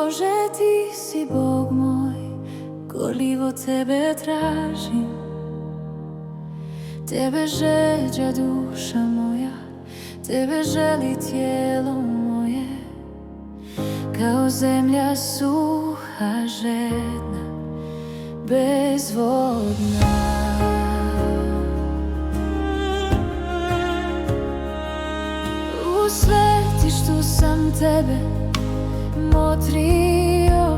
Bože, ti si Bog moj, gorljivo tebe tražim. Tebe žeđa duša moja, tebe želi tijelo moje. Kao zemlja suha, žedna, bezvodna. U svetištu sam tebe motrio,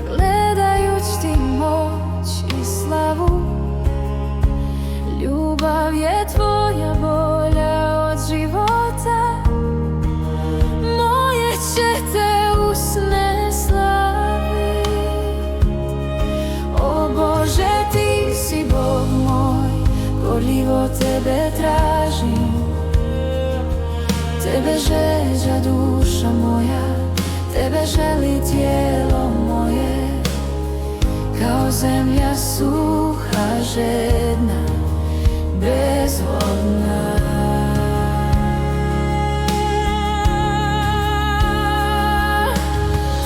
gledajuć ti moć i slavu. Ljubav je tvoja bolja od života, moje će te usne slavit. O Bože, ti si Bog moj, gorljivo tebe tražim. Tebe žeđa duša moja, tebe želi tijelo moje. Kao zemlja suha, žedna, bezvodna.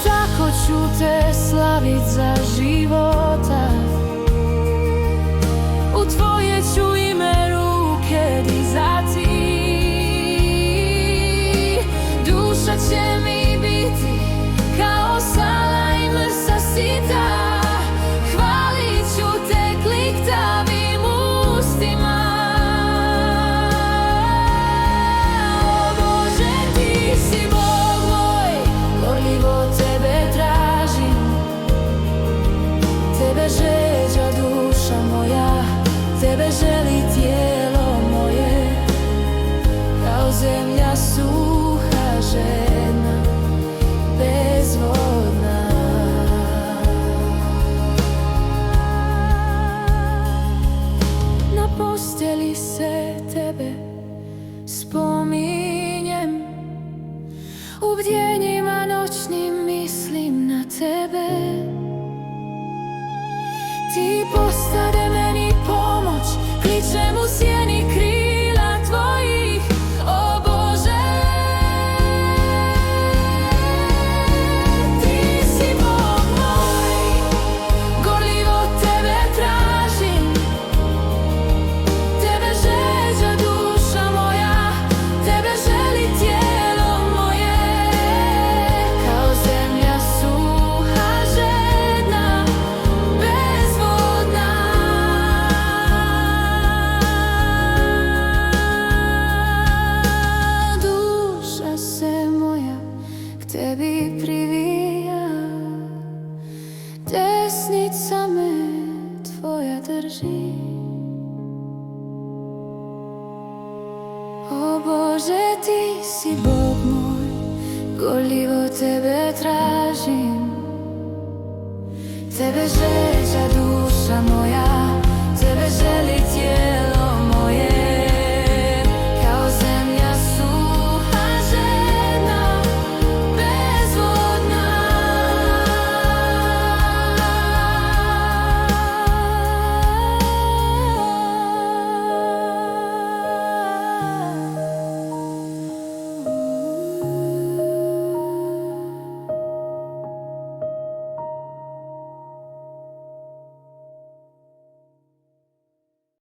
Tako ću te slavit za života, u tvoje ću ime ruke dizati. Duša će mi biti kao sala i mrsa sita, hvalit ću te kliktavim ustima. O Bože, ti si Bog moj, gorljivo tebe tražim. Tebe žeđa duša moja, tebe želi tijelo moje. Kao zemlja suha, žedna, bezvodna. Na postelji se tebe spominjem, u bdjenjima noćnim mislim na tebe. Ti postade meni pomoć, kličem u sjeni krila tvojih. O Bože, ti si Bog moj, gorljivo tebe tražim. Tebe žeđa duša moja, tebe želi tijelo moje. Kao zemlja suha, žedna, bezvodna. Duša se moja k tebi privija, desnica me tvoja drži. O Bože, ti si Bog moj, gorljivo tebe tražim. Tebe žeđa duša moja,